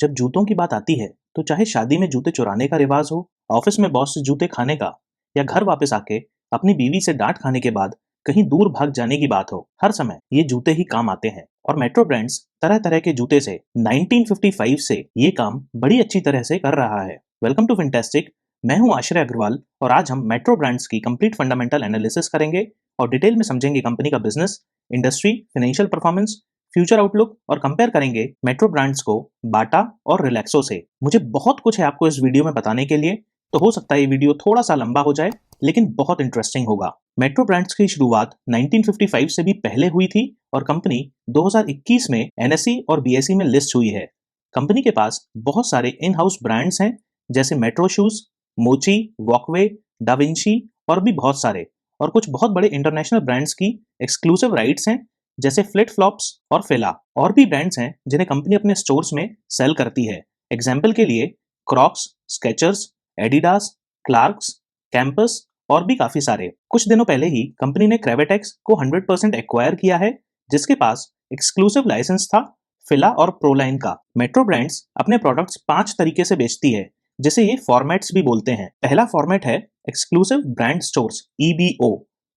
जब जूतों की बात आती है तो चाहे शादी में जूते चुराने का रिवाज हो, ऑफिस में बॉस से जूते खाने का, या घर वापस आके अपनी बीवी से डांट खाने के बाद कहीं दूर भाग जाने की बात हो, हर समय ये जूते ही काम आते हैं। और मेट्रो ब्रांड्स तरह तरह के जूते से 1955 से ये काम बड़ी अच्छी तरह से कर रहा है। Welcome to fantastic. मैं हूं आश्रय अग्रवाल और आज हम मेट्रो ब्रांड्स की कंप्लीट फंडामेंटल एनालिसिस करेंगे और डिटेल में समझेंगे कंपनी का business, industry, financial performance, future outlook और कंपेयर करेंगे मेट्रो ब्रांड्स को बाटा और रिलैक्सो से। मुझे बहुत कुछ है आपको इस वीडियो में बताने के लिए, तो हो सकता है ये वीडियो थोड़ा सा लंबा हो जाए, लेकिन बहुत इंटरेस्टिंग होगा। मेट्रो ब्रांड्स की शुरुआत 1955 से भी पहले हुई थी और कंपनी 2021 में एनएसई और बीएसई में लिस्ट हुई है। कंपनी के पास बहुत सारे इन हाउस ब्रांड्स हैं, जैसे मेट्रो शूज, मोची, वॉकवे, डाविंची और भी बहुत सारे। और कुछ बहुत बड़े इंटरनेशनल ब्रांड्स की एक्सक्लूसिव राइट्स हैं, जैसे फ्लिट फ्लॉप्स और फिला। और भी ब्रांड्स हैं जिन्हें कंपनी अपने स्टोर्स में सेल करती है। एग्जाम्पल के लिए Crocs, Skechers, Adidas, Clarks, campus और भी काफी सारे। कुछ दिनों पहले ही कंपनी ने क्रेवेटेक्स को 100% एक्वायर किया है, जिसके पास एक्सक्लूसिव लाइसेंस था फिला और प्रोलाइन का। मेट्रो ब्रांड्स अपने प्रोडक्ट्स 5 तरीके से बेचती है, जिसे ये फॉर्मेट्स भी बोलते हैं। पहला फॉर्मेट है एक्सक्लूसिव ब्रांड स्टोर्स, EBO।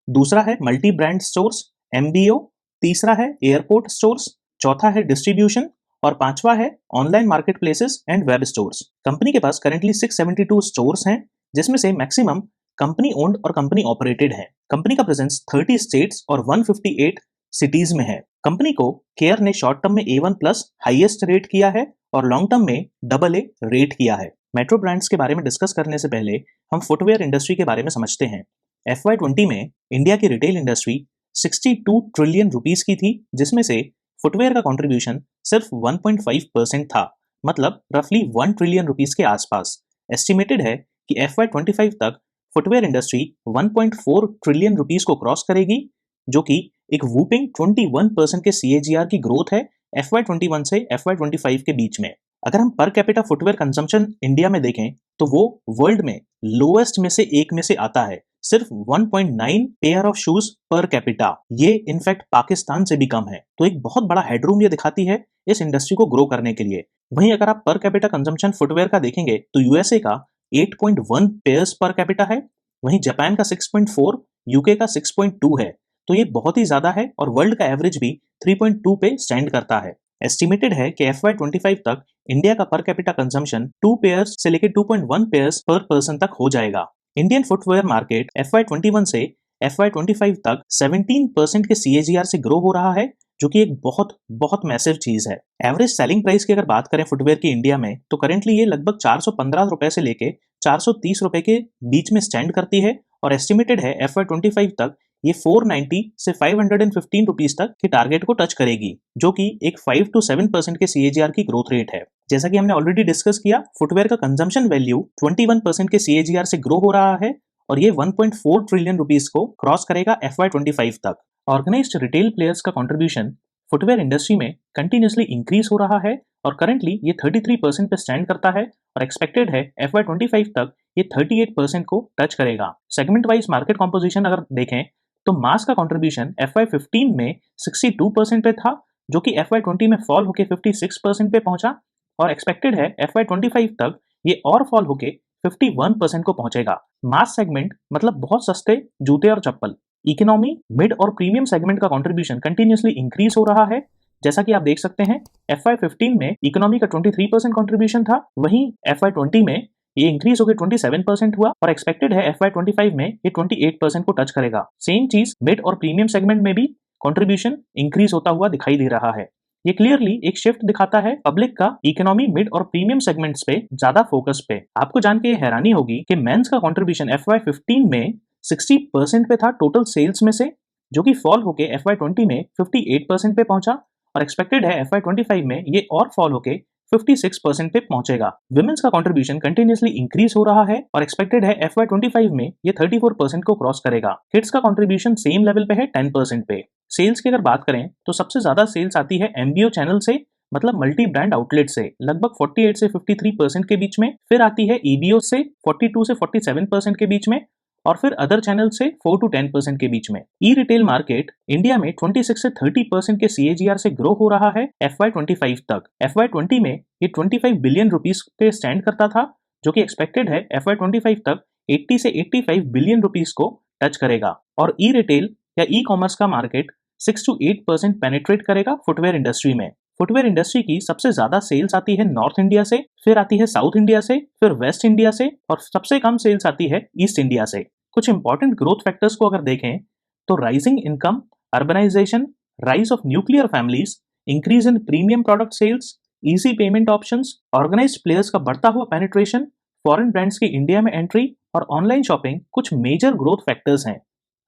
दूसरा है मल्टी ब्रांड स्टोर्स, MBO। तीसरा है एयरपोर्ट स्टोर्स। चौथा है डिस्ट्रीब्यूशन और पांचवा है online market places and web stores. Company के पास करेंटली 672 स्टोर्स हैं, जिसमें से मैक्सिमम कंपनी ओन्ड और कंपनी ऑपरेटेड है। कंपनी का प्रेजेंस 30 स्टेट्स और 158 सिटीज में है। कंपनी को केयर ने शॉर्ट टर्म में A1+ हाईएस्ट रेट किया है और लॉन्ग टर्म में AA रेट किया है। मेट्रो ब्रांड्स के बारे में डिस्कस करने से पहले हम फुटवेयर इंडस्ट्री के बारे में समझते हैं। FY20 में इंडिया की रिटेल इंडस्ट्री 62 ट्रिलियन रुपीस की थी, जिसमें से फुटवेयर का कंट्रीब्यूशन सिर्फ 1.5% था, मतलब रफली 1 ट्रिलियन रुपीस के आसपास। एस्टिमेटेड है कि FY25 तक फुटवेयर इंडस्ट्री 1.4 ट्रिलियन रुपीस को क्रॉस करेगी, जो कि एक वूपिंग 21% के CAGR की ग्रोथ है FY21 से FY25 के बीच में। अगर हम per capita footwear consumption India में देखें तो वो वर्ल्ड में लोएस्ट में से एक में से आता है, सिर्फ 1.9 pair of shoes per capita. ये इनफैक्ट पाकिस्तान से भी कम है, तो एक बहुत बड़ा हेडरूम ये दिखाती है इस इंडस्ट्री को ग्रो करने के लिए। वहीं अगर आप पर कैपिटा कंजम्पशन फुटवेयर का देखेंगे तो यूएसए का 8.1 पेयर्स पर कैपिटा है, वहीं जापान का 6.4, यूके का 6.2 है। तो ये बहुत ही ज्यादा है और वर्ल्ड का एवरेज भी 3.2 पे स्टैंड करता है। एस्टिमेटेड है कि FY25 तक इंडिया का पर कैपिटा कंजम्पशन 2 पेयर्स से लेकर 2.1 पेयर्स पर पर्सन तक हो जाएगा। इंडियन फुटवेयर मार्केट FY21 से FY25 तक 17% के CAGR से ग्रो हो रहा है, जो कि एक बहुत बहुत मैसिव चीज है। एवरेज सेलिंग प्राइस की अगर बात करें फुटवेयर की इंडिया में, तो करेंटली ये लगभग 415 रुपए से लेके 430 रुपए के बीच में स्टैंड करती है और एस्टिमेटेड है FY25 तक ये 490 से 515 रुपीस तक के टारगेट को टच करेगी, जो कि एक 5 to 7% के CAGR की ग्रोथ रेट है। जैसा कि हमने ऑलरेडी डिस्कस किया, फुटवेयर का कंजम्पशन वैल्यू 21% के CAGR से ग्रो हो रहा है और ये 1.4 ट्रिलियन रुपीस को क्रॉस करेगा FY25 तक। ऑर्गेनाइज्ड रिटेल प्लेयर्स का कंट्रीब्यूशन फुटवेयर इंडस्ट्री में कंटिन्यूसली इंक्रीज हो रहा है और करंटली ये 33% पे स्टैंड करता है और एक्सपेक्टेड है FY25 तक ये 38% को टच करेगा। सेगमेंट वाइज मार्केट कॉम्पोजिशन अगर देखें तो मास का कंट्रीब्यूशन FY15 में 62% पे था, जो कि FY20 में फॉल होके 56% पे पहुंचा और एक्सपेक्टेड है FY25 तक ये और फॉल होके 51% को पहुंचेगा। मास सेगमेंट मतलब बहुत सस्ते जूते और चप्पल। इकोनॉमी, मिड और प्रीमियम सेगमेंट का कंट्रीब्यूशन कंटिन्यूसली इंक्रीज हो रहा है। जैसा कि आप देख सकते हैं, FY15 में इकोनॉमी का 23% कंट्रीब्यूशन था, वहीं FY20 में ये इंक्रीज होकर 27% हुआ और एक्सपेक्टेड है FY25 में ये 28% को टच करेगा। सेम चीज मिड और प्रीमियम सेगमेंट में भी कंट्रीब्यूशन इंक्रीज होता हुआ दिखाई दे रहा है। ये क्लियरली एक शिफ्ट दिखाता है पब्लिक का इकोनॉमी, मिड और प्रीमियम सेगमेंट्स पे ज्यादा फोकस पे। आपको जान के हैरानी होगी कि मेंस का कंट्रीब्यूशन FY15 में 60% पे था टोटल सेल्स में से, जो कि फॉल होके FY20 में 58% पे पहुंचा और एक्सपेक्टेड है FY25 में ये और फॉल होके 56% पे पहुंचेगा। विमेंस का कंट्रीब्यूशन कंटिन्यूसली इंक्रीज हो रहा है और एक्सपेक्टेड है FY25 में ये 34% को क्रॉस करेगा। किड्स का कंट्रीब्यूशन सेम लेवल पे है 10% पे। सेल्स की अगर बात करें तो सबसे ज्यादा सेल्स आती है MBO चैनल से, मतलब मल्टी ब्रांड आउटलेट से, लगभग 48 से 53% के बीच में। फिर आती है EBO से 42 से 47% के बीच में और फिर अदर चैनल से 4 to 10% के बीच में। ई रिटेल मार्केट इंडिया में 26 से 30% के CAGR से ग्रो हो रहा है FY25 तक। FY20 में ये 25 बिलियन रुपीस पे स्टैंड करता था, जो कि एक्सपेक्टेड है FY25 तक 80 से 85 बिलियन रुपीस को टच करेगा। और ई रिटेल या ई कॉमर्स का मार्केट 6 to 8% पेनिट्रेट करेगा फुटवेयर इंडस्ट्री में। फुटवेयर इंडस्ट्री की सबसे ज्यादा सेल्स आती है नॉर्थ इंडिया से, फिर आती है साउथ इंडिया से, फिर वेस्ट इंडिया से, और सबसे कम सेल्स आती है ईस्ट इंडिया से। कुछ इंपॉर्टेंट ग्रोथ फैक्टर्स को अगर देखें तो rising income, urbanisation, rise of nuclear families, increase in premium product sales, easy payment options, organised players का बढ़ता हुआ पेनिट्रेशन, फॉरेन ब्रांड्स की इंडिया में एंट्री और ऑनलाइन शॉपिंग कुछ मेजर ग्रोथ फैक्टर्स हैं।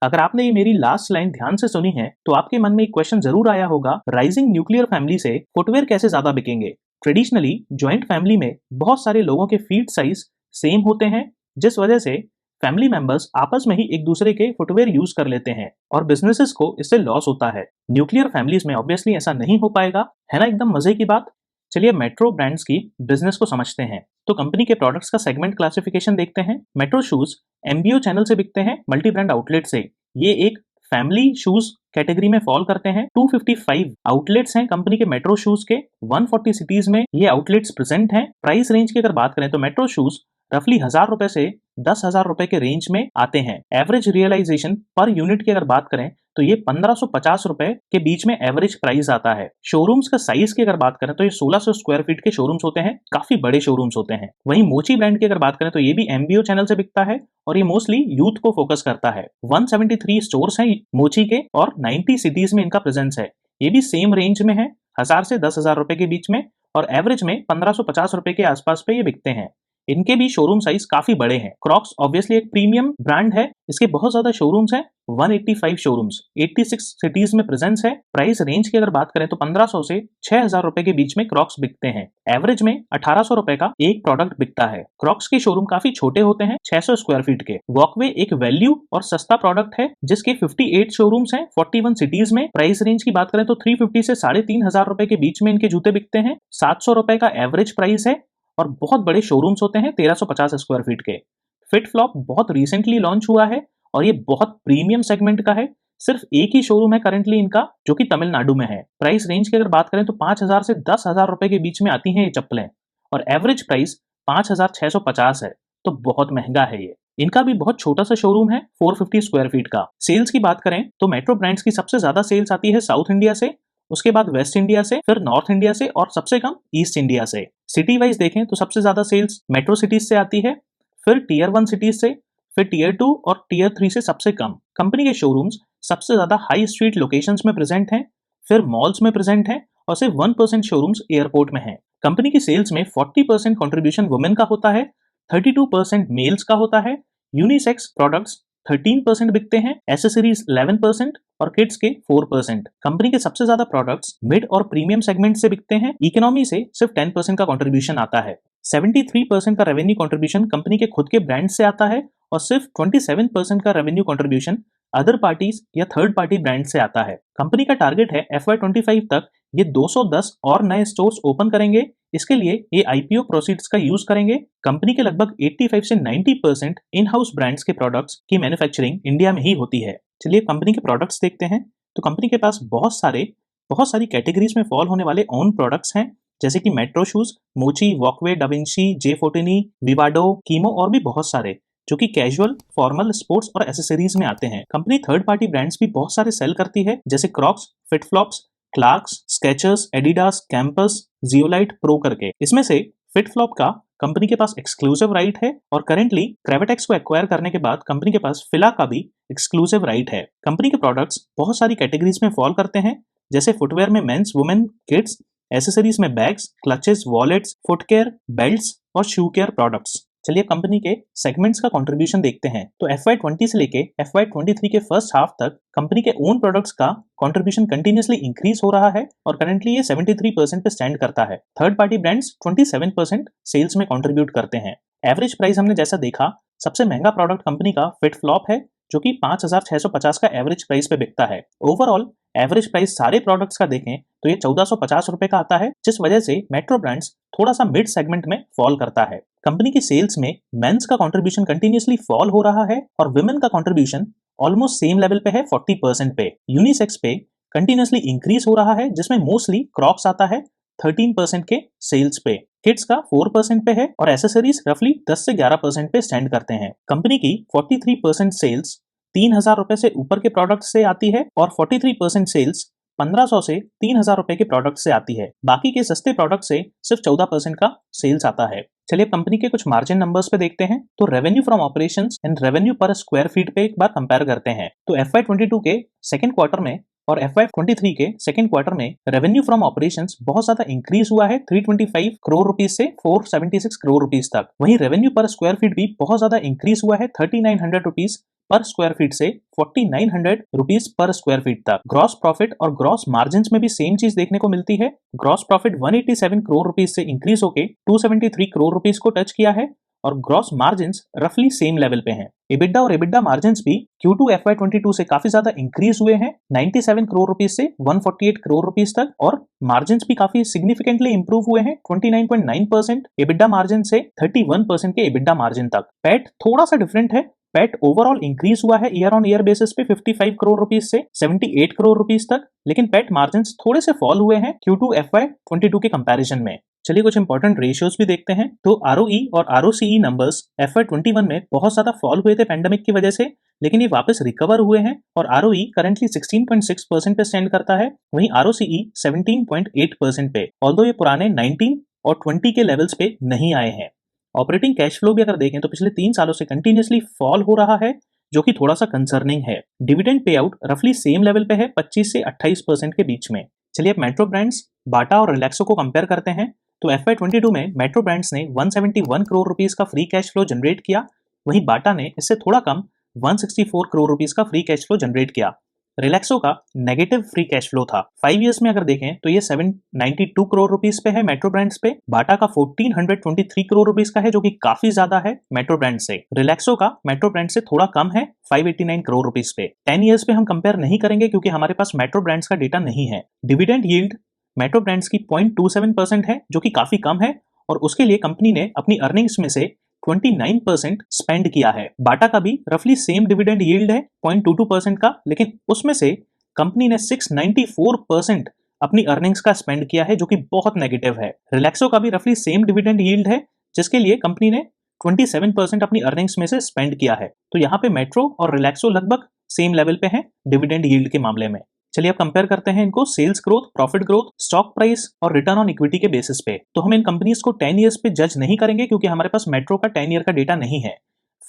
अगर आपने ये मेरी लास्ट लाइन ध्यान से सुनी है तो आपके मन में एक क्वेश्चन जरूर आया होगा, राइजिंग न्यूक्लियर फैमिली से फुटवेयर कैसे ज्यादा बिकेंगे। ट्रेडिशनली ज्वाइंट फैमिली में बहुत सारे लोगों के फीट साइज सेम होते हैं, जिस वजह से फैमिली मेंबर्स आपस में ही एक दूसरे के फुटवेयर यूज कर लेते हैं और बिजनेसेस को इससे लॉस होता है। न्यूक्लियर फैमिलीज में ऑब्वियसली ऐसा नहीं हो पाएगा, है ना एकदम मजे की बात। चलिए मेट्रो ब्रांड्स की बिजनेस को समझते हैं। तो कंपनी के प्रोडक्ट्स का सेगमेंट क्लासिफिकेशन देखते हैं। मेट्रो शूज MBO चैनल से बिकते हैं, मल्टी ब्रांड आउटलेट से। ये एक फैमिली शूज कैटेगरी में फॉल करते हैं। 255 आउटलेट्स हैं कंपनी के मेट्रो शूज के, 140 सिटीज में ये आउटलेट्स प्रेजेंट हैं। प्राइस रेंज की अगर बात करें तो मेट्रो शूज रफली 1000 रुपए से 10,000 रुपए के रेंज में आते हैं। एवरेज रियलाइजेशन पर यूनिट की अगर बात करें तो ये 1550 रुपए के बीच में एवरेज प्राइस आता है। शोरूम्स का साइज की अगर बात करें तो ये 1600 स्क्वायर फीट के शोरूम्स होते हैं, काफी बड़े शोरूम्स होते हैं। वहीं मोची ब्रांड की अगर बात करें तो ये भी MBO चैनल से बिकता है और ये मोस्टली यूथ को फोकस करता है। 173 स्टोर्स हैं मोची के और 90 सिटीज में इनका प्रेजेंस है। ये भी सेम रेंज में है, 1000 से 10,000 रुपए के बीच में, और एवरेज में 1550 रुपए के आसपास पे ये बिकते हैं। इनके भी शोरूम साइज काफी बड़े हैं। क्रॉक्स ऑब्वियसली एक प्रीमियम ब्रांड है, इसके बहुत ज्यादा शोरूम्स हैं, 185 शोरूम्स, 86 सिटीज में प्रेजेंस है। प्राइस रेंज की अगर बात करें तो 1500 से 6000 रुपए के बीच में क्रॉक्स बिकते हैं। एवरेज में 1800 रुपए का एक प्रोडक्ट बिकता है। क्रॉक्स के शोरूम काफी छोटे होते हैं, 600 स्क्वायर फीट के। वॉकवे एक वैल्यू और सस्ता प्रोडक्ट है जिसके 58 शोरूम्स हैं 41 सिटीज में। प्राइस रेंज की बात करें तो 350 से 3500 रुपए के बीच में इनके जूते बिकते हैं। 700 रुपए का एवरेज प्राइस है और बहुत बड़े शोरूम्स होते हैं 1350 स्क्वायर फीट के। फिट फ्लॉप बहुत रिसेंटली लॉन्च हुआ है और ये बहुत प्रीमियम सेगमेंट का है। सिर्फ एक ही शोरूम है करंटली इनका, जो कि तमिलनाडु में है। प्राइस रेंज की अगर बात करें तो 5000 से 10,000 रुपए के बीच में आती हैं ये चप्पलें और एवरेज प्राइस 5650 है, तो बहुत महंगा है ये। इनका भी बहुत छोटा सा शोरूम है 450 स्क्वायर फीट का। सेल्स की बात करें तो मेट्रो ब्रांड्स की सबसे ज्यादा सेल्स आती है साउथ इंडिया से, उसके बाद वेस्ट इंडिया से, फिर नॉर्थ इंडिया से और सबसे कम ईस्ट इंडिया से। सिटी वाइज देखें तो सबसे ज्यादा सेल्स मेट्रो सिटीज से आती है, फिर टियर 1 सिटीज से, फिर टियर 2 और टियर 3 से सबसे कम। कंपनी के शोरूम्स सबसे ज्यादा हाई स्ट्रीट लोकेशंस में प्रेजेंट हैं, फिर मॉल्स में प्रेजेंट हैं और सिर्फ 1% शोरूम्स एयरपोर्ट में हैं। कंपनी की सेल्स में 40% कंट्रीब्यूशन वुमेन का होता है, 32% मेल्स का होता है। यूनिसेक्स प्रोडक्ट्स 13% बिकते हैं, एसेसरीज 11% और किड्स के 4%। कंपनी के सबसे ज्यादा प्रोडक्ट्स मिड और प्रीमियम सेगमेंट से बिकते हैं। इकोनॉमी से सिर्फ 10% का कंट्रीब्यूशन आता है। 73% का रेवेन्यू कंट्रीब्यूशन कंपनी के खुद के ब्रांड से आता है और सिर्फ 27% का रेवेन्यू कंट्रीब्यूशन अदर पार्टीज या थर्ड पार्टी ब्रांड से आता है। कंपनी का टारगेट है FY25 तक ये 210 और नए स्टोर्स ओपन करेंगे। इसके लिए ये IPO प्रोसीड्स का यूज करेंगे। कंपनी के लगभग 85 से 90% इन हाउस ब्रांड्स के प्रोडक्ट्स की मैन्युफैक्चरिंग इंडिया में ही होती है। चलिए कंपनी के प्रोडक्ट्स देखते हैं। तो कंपनी के पास बहुत सारी कैटेगरीज में फॉल होने वाले ओन प्रोडक्ट्स हैं, जैसे कि मेट्रो शूज, मोची, वॉकवे, डाविंची, J14, विवाडो, कीमो और भी बहुत सारे, जो कि कैजुअल, फॉर्मल, स्पोर्ट्स और एसेसरीज में आते हैं। कंपनी थर्ड पार्टी ब्रांड्स भी बहुत सारे सेल करती है, जैसे Crocs, fit flops, Clarks, Skechers, Adidas, campus, zeolite, pro करके। इसमें से फिट फ्लॉप का कंपनी के पास एक्सक्लूसिव राइट है और करेंटली क्रेविटेक्स को एक्वायर करने के बाद कंपनी के पास फिला का भी एक्सक्लूसिव राइट है। कंपनी के प्रोडक्ट्स बहुत सारी कैटेगरीज में फॉल करते हैं, जैसे फुटवेयर में मेंस, वुमेन, किड्स, एसेसरीज में बैग्स, क्लचेस, वॉलेट्स, फुटकेयर, बेल्ट्स और शू केयर प्रोडक्ट्स। चलिए कंपनी के सेगमेंट्स का कंट्रीब्यूशन देखते हैं। तो FY20 से लेके FY23 के फर्स्ट हाफ तक कंपनी के ओन प्रोडक्ट्स का कंट्रीब्यूशन कंटिन्यूअसली इंक्रीज हो रहा है और करंटली ये 73% पे स्टैंड करता है। थर्ड पार्टी ब्रांड्स 27% सेल्स में कंट्रीब्यूट करते हैं। एवरेज प्राइस हमने जैसा देखा, सबसे महंगा प्रोडक्ट कंपनी का फिट फ्लॉप है, जो कि 5650 का एवरेज प्राइस पे बिकता है। ओवरऑल एवरेज प्राइस सारे प्रोडक्ट्स का देखें तो ये 1450 रुपए का आता है, जिस वजह से मेट्रो ब्रांड्स थोड़ा सा मिड सेगमेंट में फॉल करता है। कंपनी की सेल्स में मेंस का कंट्रीब्यूशन कंटिन्यूअसली फॉल हो रहा है और विमेन का कंट्रीब्यूशन ऑलमोस्ट सेम लेवल पे है 40% पे। यूनिसेक्स पे कंटिन्यूअसली इंक्रीज हो रहा है जिसमें मोस्टली क्रॉक्स आता है 13% के सेल्स पे, किड्स का 4% पे है और एसेसरीज रफली 10 से 11% पे स्टैंड करते हैं। कंपनी की 43% सेल्स 3,000 रुपए से ऊपर के प्रोडक्ट से आती है और 43% सेल्स 1,500 से 3,000 रुपए के प्रोडक्ट से आती है। बाकी के सस्ते प्रोडक्ट से सिर्फ 14% का सेल्स आता है। चलिए कंपनी के कुछ मार्जिन नंबर्स पे देखते हैं। तो revenue from operations and revenue पर स्क्वायर फीट पे एक बार कंपेयर करते हैं। तो FY22 के सेकंड क्वार्टर में और FY23 के सेकंड क्वार्टर में रेवेन्यू फ्रॉम ऑपरेशंस बहुत ज्यादा इंक्रीज हुआ है 325 करोड़ रुपीज से 476 करोड़ रुपीज तक। वहीं रेवेन्यू पर स्क्वायर फीट भी बहुत ज्यादा इंक्रीज हुआ है 3900 रुपीज पर स्क्वायर फीट से 4900 रुपीज पर स्क्वायर फीट तक। ग्रॉस प्रॉफिट और ग्रॉस मार्जिन में भी सेम चीज देखने को मिलती है। ग्रॉस प्रॉफिट 187 करोड़ रुपीज से इंक्रीज होके 273 करोड़ रुपीज को टच किया है और ग्रॉस मार्जिन रफली सेम लेवल पे हैं। EBITDA और EBITDA मार्जिन भी Q2 FY22 से काफी ज्यादा इंक्रीज हुए हैं 97 करोड़ रुपीज से 148 करोड़ रुपीज तक और मार्जिन भी काफी सिग्निफिकेंटली इंप्रूव हुए हैं 29.9% EBITDA मार्जिन से 31% के EBITDA मार्जिन तक। पैट थोड़ा सा डिफरेंट है। पैट ओवरऑल इंक्रीज हुआ है ईयर ऑन ईयर बेसिस पे 55 करोड़ रुपीज से 78 करोड़ रुपीज तक, लेकिन पैट मार्जिन थोड़े से फॉल हुए हैं Q2 FY22 के कंपैरिजन में। चलिए कुछ इंपॉर्टेंट रेशियोज भी देखते हैं। तो ROE और ROCE नंबर्स FY21 में बहुत ज्यादा फॉल हुए थे पैंडेमिक की वजह से, लेकिन ये वापस रिकवर हुए हैं और ROE करंटली 16.6% पे स्टैंड करता है। वहीं ROCE 17.8% पे, ऑल्दो ये पुराने 19 और 20 के लेवल्स पे नहीं आए हैं। ऑपरेटिंग कैश फ्लो भी अगर देखें तो पिछले 3 सालों से कंटिन्यूअसली फॉल हो रहा है, जो कि थोड़ा सा कंसर्निंग है। डिविडेंड पे आउट रफली सेम लेवल पे है 25 से 28% के बीच में। चलिए अब मेट्रो ब्रांड्स बाटा और रिलैक्सो को कंपेयर करते हैं। तो FY22 में मेट्रो ब्रांड्स ने 171 करोड़ रुपीस का फ्री कैश फ्लो जनरेट किया, वहीं बाटा ने इससे थोड़ा कम 164 करोड़ रुपीस का फ्री कैश फ्लो जनरेट किया। रिलैक्सो का नेगेटिव फ्री कैश फ्लो था। 5 इयर्स में अगर देखें तो ये 792 करोड़ रुपीस पे है मेट्रो ब्रांड्स पे। बाटा का 1423 करोड़ रुपीस का है, जो कि काफी ज्यादा है मेट्रो ब्रांड से। रिलैक्सो का मेट्रो ब्रांड से थोड़ा कम है 589 करोड़ रुपीस पे। 10 इयर्स पे हम कंपेयर नहीं करेंगे क्योंकि हमारे पास मेट्रो ब्रांड्स का डेटा नहीं है। डिविडेंड यील्ड मेट्रो ब्रांड्स की 0.27% है, जो कि काफी कम है और उसके लिए कंपनी ने अपनी अर्निंग्स में से 29% स्पेंड किया है। बाटा का भी रफली सेम डिविडेंड यील्ड है 0.22% का, लेकिन उसमें से कंपनी ने 694% अपनी अर्निंग्स का स्पेंड किया है, जो कि बहुत नेगेटिव है। रिलैक्सो का भी रफली सेम डिविडेंड यील्ड है, जिसके लिए कंपनी ने 27% अपनी अर्निंग्स में से स्पेंड किया है। तो यहाँ पे मेट्रो और रिलैक्सो लगभग सेम लेवल पे हैं डिविडेंड यील्ड के मामले में। चलिए अब कंपेयर करते हैं इनको sales growth, profit growth, stock price और रिटर्न ऑन इक्विटी के बेसिस पे। तो हम इन कंपनीज को 10 इयर्स पे जज नहीं करेंगे क्योंकि हमारे पास मेट्रो का 10 ईयर का डेटा नहीं है।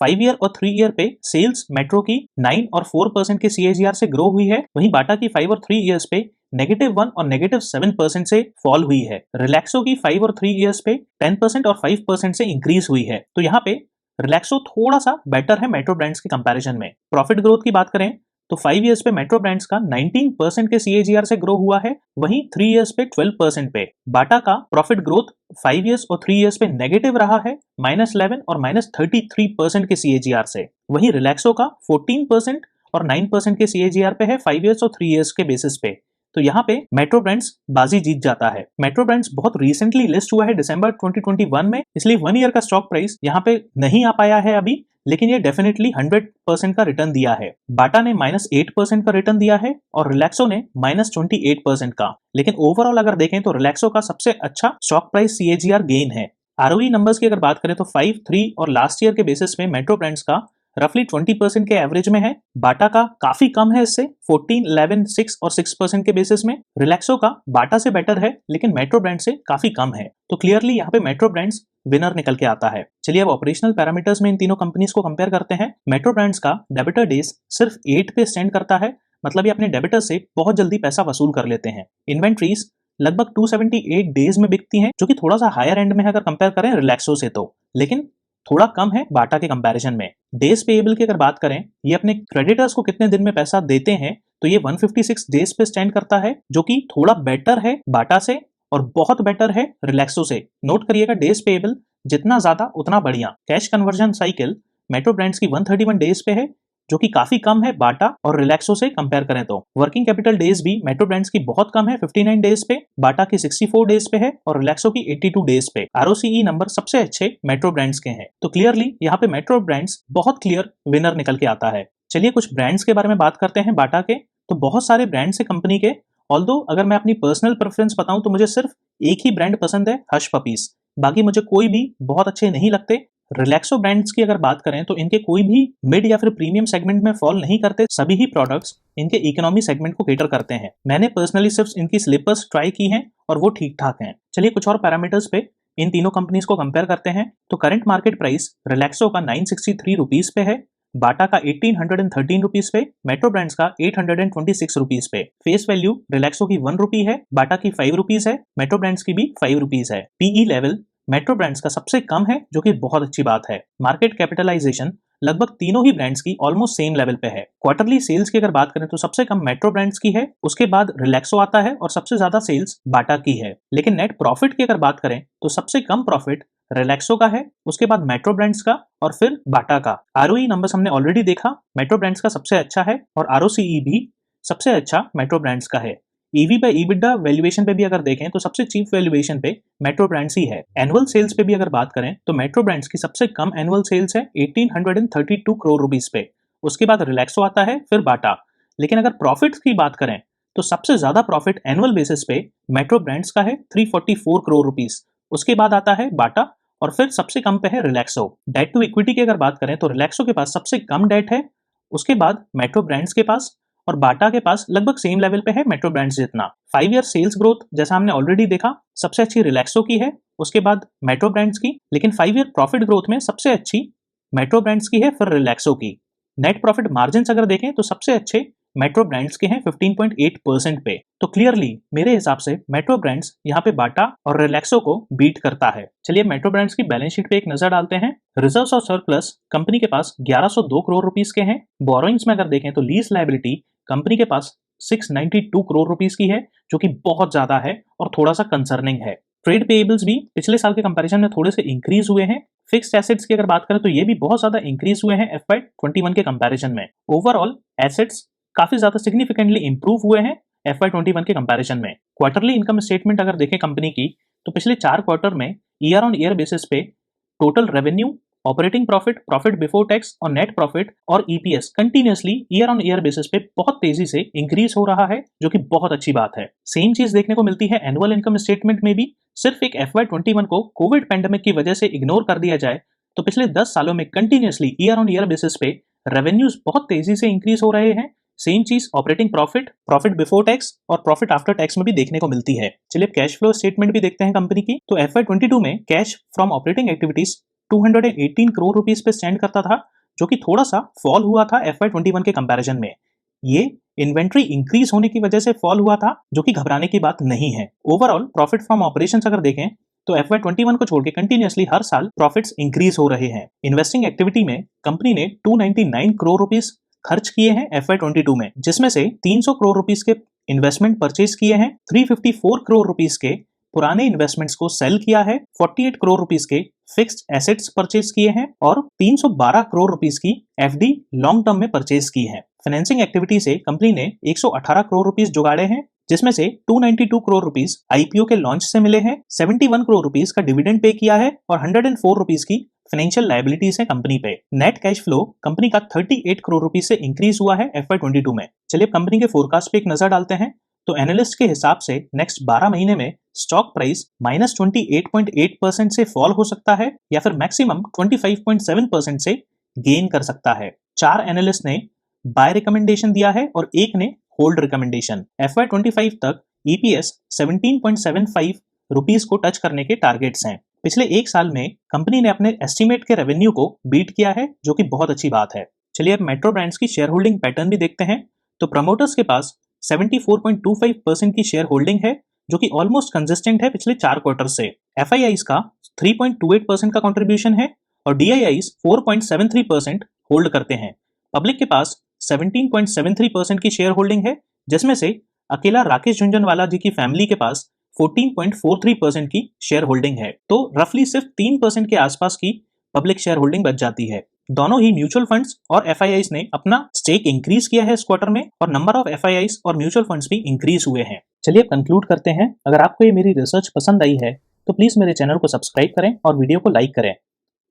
5 ईयर और 3 ईयर पे सेल्स मेट्रो की 9 और 4% के CAGR से ग्रो हुई है, वहीं बाटा की 5 और 3 ईयर्स पे -1 और -7% से फॉल हुई है। रिलैक्सो की 5 और 3 ईयर्स पे 10% और 5% से इंक्रीज हुई है। तो यहाँ पे रिलैक्सो थोड़ा सा बेटर है मेट्रो ब्रांड्स के कंपैरिजन में। प्रॉफिट ग्रोथ की बात करें तो 5 इयर्स पे मेट्रो ब्रांड्स का 19% के CAGR से ग्रो हुआ है, वहीं 3 इयर्स पे 12% पे। बाटा का प्रॉफिट ग्रोथ 5 इयर्स और 3 इयर्स पे नेगेटिव रहा है -11 और -33% के CAGR से। वहीं रिलैक्सो का 14% और 9% के CAGR पे है 5 इयर्स और 3 इयर्स के बेसिस पे। तो यहाँ पे मेट्रो ब्रांड्स बाजी जीत जाता है। मेट्रो ब्रांड्स बहुत रिसेंटली लिस्ट हुआ है दिसंबर 2021 में, इसलिए 1 ईयर का स्टॉक प्राइस यहाँ पे नहीं आ पाया है अभी, लेकिन ये डेफिनेटली 100% का रिटर्न दिया है। बाटा ने -8% का रिटर्न दिया है और रिलैक्सो ने -28% का। लेकिन ओवरऑल अगर देखें तो रिलैक्सो का सबसे अच्छा स्टॉक प्राइस CAGR गेन है। ROE नंबर्स की अगर बात करें तो 5, 3 और लास्ट ईयर के बेसिस में मेट्रो ब्रांड्स का रफली 20% के एवरेज में है। बाटा का काफी कम है इससे 14, 11, 6 और 6% के बेसिस में। रिलैक्सो का बाटा से बेटर है लेकिन मेट्रो ब्रांड से काफी कम है। तो क्लियरली यहाँ पे मेट्रो ब्रांड्स विनर निकल के आता है। चलिए अब ऑपरेशनल पैरामीटर्स में इन तीनों कंपनीज को कंपेयर करते हैं। मेट्रो ब्रांड्स का डेबिटर डेज सिर्फ 8 पे स्टैंड करता है, मतलब ये अपने डेबिटर से बहुत जल्दी पैसा वसूल कर लेते हैं। इन्वेंट्रीज लगभग 278 डेज में बिकती हैं, जो कि थोड़ा सा हायर एंड में है अगर कंपेयर करें रिलैक्सो से, तो लेकिन थोड़ा कम है बाटा के कंपैरिजन में। डेज पेएबल की अगर बात करें, ये अपने क्रेडिटर्स को कितने दिन में पैसा देते हैं, तो ये 156 डेज पे स्टैंड करता है, जो कि थोड़ा बेटर है बाटा से और बहुत बेटर है रिलैक्सो से। नोट करिएगा डेज पेएबल जितना ज्यादा उतना बढ़िया। Cash conversion cycle metro Brands की 131 डेज पे है, जो कि काफी कम है बाटा और रिलैक्सो से कंपेयर करें तो। वर्किंग कैपिटल डेज भी मेट्रो ब्रांड्स की बहुत कम है, 59 डेज पे, बाटा की 64 डेज पे है और रिलैक्सो की 82 डेज पे। ROCE नंबर सबसे अच्छे मेट्रो ब्रांड्स के हैं। तो क्लियरली यहाँ पे मेट्रो ब्रांड्स बहुत क्लियर विनर निकल के आता है। चलिए कुछ ब्रांड्स के बारे में बात करते हैं बाटा के। तो बहुत सारे ब्रांड्स है कंपनी के, ऑल्दो अगर मैं अपनी पर्सनल प्रेफरेंस बताऊं तो मुझे सिर्फ एक ही ब्रांड पसंद है, हश पपीज। बाकी मुझे कोई भी बहुत अच्छे नहीं लगते। रिलैक्सो ब्रांड्स की अगर बात करें तो इनके कोई भी मिड या फिर प्रीमियम सेगमेंट में फॉल नहीं करते, सभी ही प्रोडक्ट्स इनके इकोनॉमी सेगमेंट को केटर करते हैं। मैंने पर्सनली सिर्फ इनकी स्लीपर्स ट्राई की हैं और वो ठीक ठाक हैं। चलिए कुछ और पैरामीटर्स पे इन तीनों कंपनीज को कंपेयर करते हैं। तो करंट मार्केट प्राइस रिलैक्सो का 963 रुपीज पे है, बाटा का 1813 रुपीज पे, मेट्रो ब्रांड्स का 826 रुपीज पे। फेस वैल्यू रिलैक्सो की 1 रुपी है, बाटा की 5 रुपीज है, मेट्रो ब्रांड्स की भी 5 रुपीज है। पीई लेवल मेट्रो ब्रांड्स का सबसे कम है, जो कि बहुत अच्छी बात है। मार्केट कैपिटलाइजेशन लगभग तीनों ही ब्रांड्स की ऑलमोस्ट सेम लेवल पे है। क्वार्टरली सेल्स की अगर बात करें तो सबसे कम मेट्रो ब्रांड्स की है, उसके बाद रिलैक्सो आता है और सबसे ज्यादा सेल्स बाटा की है। लेकिन नेट प्रॉफिट की अगर बात करें तो सबसे कम प्रॉफिट रिलैक्सो का है, उसके बाद मेट्रो ब्रांड्स का और फिर बाटा का। ROE नंबर्स हमने ऑलरेडी देखा, मेट्रो ब्रांड्स का सबसे अच्छा है और ROCE भी सबसे अच्छा मेट्रो ब्रांड्स का है। EV पे EBITDA वैल्यूएशन पे भी अगर देखें तो सबसे चीप वैल्यूएशन पे मेट्रो ब्रांड्स ही है। एनुअल सेल्स पे भी अगर बात करें तो मेट्रो ब्रांड्स की सबसे कम एनुअल सेल्स है 1832 करोड़ रुपीस पे, उसके बाद रिलैक्सो आता है, फिर बाटा। लेकिन अगर प्रॉफिट की बात करें तो सबसे ज्यादा प्रॉफिट एनुअल बेसिस पे मेट्रो ब्रांड्स का है 344 करोड़ रुपीस, उसके बाद आता है बाटा और फिर सबसे कम पे है रिलैक्सो। डेट टू इक्विटी की अगर बात करें तो रिलैक्सो के पास सबसे कम डेट है, उसके बाद मेट्रो ब्रांड्स के पास और बाटा के पास लगभग सेम लेवल पे है मेट्रो ब्रांड्स जितना। 5 ईयर सेल्स ग्रोथ जैसा हमने ऑलरेडी देखा सबसे अच्छी रिलैक्सो की है, उसके बाद मेट्रो ब्रांड्स की। लेकिन 5 ईयर प्रॉफिट ग्रोथ में सबसे अच्छी मेट्रो ब्रांड्स की है, फिर रिलैक्सो की। नेट प्रॉफिट मार्जिन अगर देखें तो सबसे अच्छे मेट्रो ब्रांड्स के हैं 15.8% पे। तो क्लियरली मेरे हिसाब से मेट्रो ब्रांड्स यहाँ पे बाटा और रिलैक्सो को बीट करता है। चलिए मेट्रो ब्रांड्स की बैलेंस शीट पे एक नजर डालते हैं। रिजर्व्स और सरप्लस कंपनी के पास 1102 करोड़ रुपीस के हैं। बोरोइंग्स में अगर देखें तो लीज लायबिलिटी कंपनी के पास 692 करोड़ रुपीस की है, जो कि बहुत ज्यादा है और थोड़ा सा कंसर्निंग है। ट्रेड पेएबल्स भी पिछले साल के कंपैरिजन में थोड़े से इंक्रीज हुए हैं। फिक्स्ड एसेट्स की अगर बात करें तो ये भी बहुत ज्यादा इंक्रीज हुए हैं FY21 के कंपैरिजन में। ओवरऑल एसेट्स काफी ज्यादा सिग्निफिकेंटली इंप्रूव हुए हैं FY21 के कंपैरिजन में। क्वार्टरली इनकम स्टेटमेंट अगर देखें कंपनी की तो पिछले 4 क्वार्टर में ईयर ऑन ईयर बेसिस पे total revenue, operating profit, profit before tax और नेट प्रॉफिट और EPS continuously year on year basis पे बहुत तेजी से इंक्रीज हो रहा है, जो कि बहुत अच्छी बात है। सेम चीज देखने को मिलती है एनुअल इनकम स्टेटमेंट में भी। सिर्फ एक FY21 को कोविड पैंडेमिक की वजह से इग्नोर कर दिया जाए तो पिछले 10 सालों में continuously year on year basis पे रेवेन्यूज बहुत तेजी से इंक्रीज हो रहे हैं। सेम चीज operating profit, profit before tax और प्रॉफिट आफ्टर टैक्स में भी देखने को मिलती है। चलिए कैश फ्लो स्टेटमेंट भी देखते हैं कंपनी की। तो FY22 में cash from operating activities 218 crore rupees पे स्टैंड करता था, जो कि थोड़ा सा फॉल हुआ था FY21 के कंपैरिजन में। ये इन्वेंट्री इंक्रीज होने की वजह से फॉल हुआ था, जो कि घबराने की बात नहीं है। ओवरऑल प्रॉफिट फ्रॉम ऑपरेशंस अगर देखें तो FY21 को छोड़ के कंटिन्यूअसली हर साल प्रॉफिट्स इंक्रीज हो रहे हैं। इन्वेस्टिंग एक्टिविटी में कंपनी ने 299 करोड़ रुपीस खर्च किए हैं FY22 में, जिसमें से 300 करोड़ रुपीस के इन्वेस्टमेंट परचेज किए हैं, 354 करोड़ रुपीस के पुराने इन्वेस्टमेंट्स को सेल किया है, 48 करोड़ रुपीस के फिक्स्ड एसेट्स परचेज किए हैं और 312 करोड़ रुपीस की FD लॉन्ग टर्म में परचेज की है। फाइनेंसिंग एक्टिविटी से कंपनी ने 118 करोड़ रुपीस जुगाड़े हैं, जिसमें से 292 करोड़ रुपीस IPO के लॉन्च से मिले हैं, 71 करोड़ रुपीस का डिविडेंड पे किया है और 104 रुपीस की फाइनेंशियल लायबिलिटीज है कंपनी पे। नेट कैश फ्लो कंपनी का 38 करोड़ रुपीस से इंक्रीज हुआ है FY22 में। चलिए कंपनी के फोरकास्ट पे एक नजर डालते हैं। तो एनालिस्ट के हिसाब से नेक्स्ट 12 महीने में स्टॉक प्राइस -28.8% से फॉल हो सकता है या फिर मैक्सिमम 25.7% से गेन कर सकता है। 4 एनालिस्ट ने बाय रिकमेंडेशन दिया है और एक ने होल्ड रिकमेंडेशन। FY25 तक EPS 17.75 रुपीस को टच करने के टारगेट्स हैं। पिछले एक साल में कंपनी ने अपने एस्टिमेट के रेवेन्यू को बीट किया है, जो कि बहुत अच्छी बात है। चलिए अब मेट्रो ब्रांड्स की शेयर होल्डिंग पैटर्न भी देखते हैं। तो प्रमोटर्स के पास 74.25% की शेयर होल्डिंग है, जो कि ऑलमोस्ट कंसिस्टेंट है पिछले 4 क्वार्टर से। FIIs का 3.28% का कंट्रीब्यूशन है और DIIs 4.73% होल्ड करते हैं। पब्लिक के पास 17.73% की शेयर होल्डिंग है, जिसमें से अकेला राकेश झुनझुनवाला जी की फैमिली के पास 14.43% की शेयर होल्डिंग है। तो रफली सिर्फ 3% के आसपास की पब्लिक शेयर होल्डिंग बच जाती है। दोनों ही म्यूचुअल फंड्स और एफआईआईस ने अपना स्टेक इंक्रीज किया है इस क्वार्टर में और नंबर ऑफ एफआईआईस और म्यूचुअल फंड्स भी इंक्रीज हुए हैं। चलिए अब कंक्लूड करते हैं। अगर आपको ये मेरी रिसर्च पसंद आई है तो प्लीज मेरे चैनल को सब्सक्राइब करें और वीडियो को लाइक करें।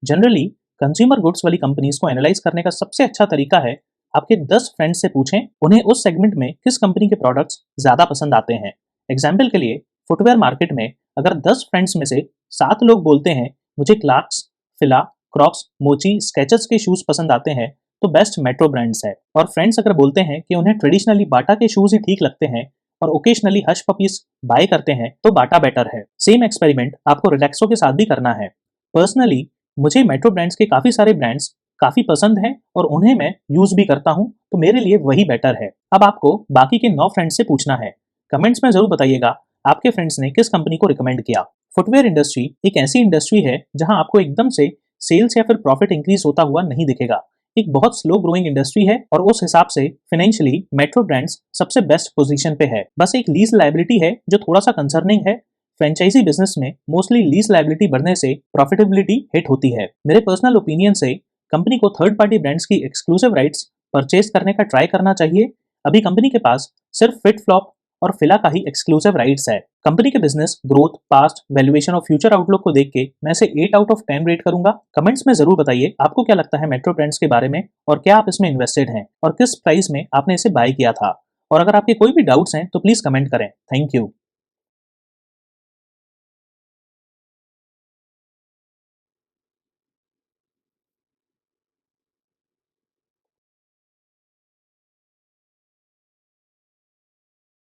जनरली कंज्यूमर गुड्स वाली कंपनीज को एनालाइज करने का सबसे अच्छा तरीका है आपके 10 फ्रेंड्स से पूछें उन्हें उस सेगमेंट में किस कंपनी के प्रोडक्ट्स ज्यादा पसंद आते हैं। एग्जाम्पल के लिए फुटवेयर मार्केट में अगर 10 फ्रेंड्स में से 7 लोग बोलते हैं मुझे क्लार्क्स, फिला, क्रॉक्स, मोची, स्केचर्स के शूज पसंद आते हैं तो बेस्ट मेट्रो ब्रांड्स है। और फ्रेंड्स अगर बोलते हैं कि उन्हें ट्रेडिशनली बाटा के शूज ही ठीक लगते हैं और ओकेशनली हश पपीज बाय करते हैं तो बाटा बेटर है। सेम एक्सपेरिमेंट आपको रिलैक्सो के साथ भी करना है। पर्सनली मुझे मेट्रो ब्रांड्स के काफी सारे ब्रांड्स काफी पसंद हैं और उन्हें मैं यूज भी करता हूं तो मेरे लिए वही बेटर है। अब आपको बाकी के 9 फ्रेंड्स से पूछना है। कमेंट्स में जरूर बताइएगा आपके फ्रेंड्स ने किस कंपनी को रिकमेंड किया। फुटवेयर इंडस्ट्री एक ऐसी इंडस्ट्री है जहां आपको एकदम से सेल्स या फिर प्रॉफिट इंक्रीज होता हुआ नहीं दिखेगा। एक बहुत स्लो ग्रोइंग इंडस्ट्री है और उस हिसाब से फाइनेंशियली मेट्रो ब्रांड्स सबसे बेस्ट पोजीशन पे है। बस एक लीज लायबिलिटी है जो थोड़ा सा कंसर्निंग है। फ्रेंचाइजी बिजनेस में मोस्टली लीज लायबिलिटी बढ़ने से प्रॉफिटेबिलिटी हिट होती है। मेरे पर्सनल ओपिनियन से कंपनी को थर्ड पार्टी ब्रांड्स की एक्सक्लूसिव राइट्स परचेज करने का ट्राई करना चाहिए। अभी कंपनी के पास सिर्फ फिट फ्लॉप और फिला का ही एक्सक्लूसिव राइट्स है। कंपनी के बिजनेस ग्रोथ, पास्ट, वैल्यूएशन और फ्यूचर आउटलुक को देख के मैं इसे 8 आउट ऑफ 10 रेट करूंगा। कमेंट्स में जरूर बताइए आपको क्या लगता है मेट्रो ब्रांड्स के बारे में और क्या आप इसमें इन्वेस्टेड हैं और किस प्राइस में आपने इसे बाय किया था। और अगर आपके कोई भी डाउट्स हैं तो प्लीज कमेंट करें। Thank you.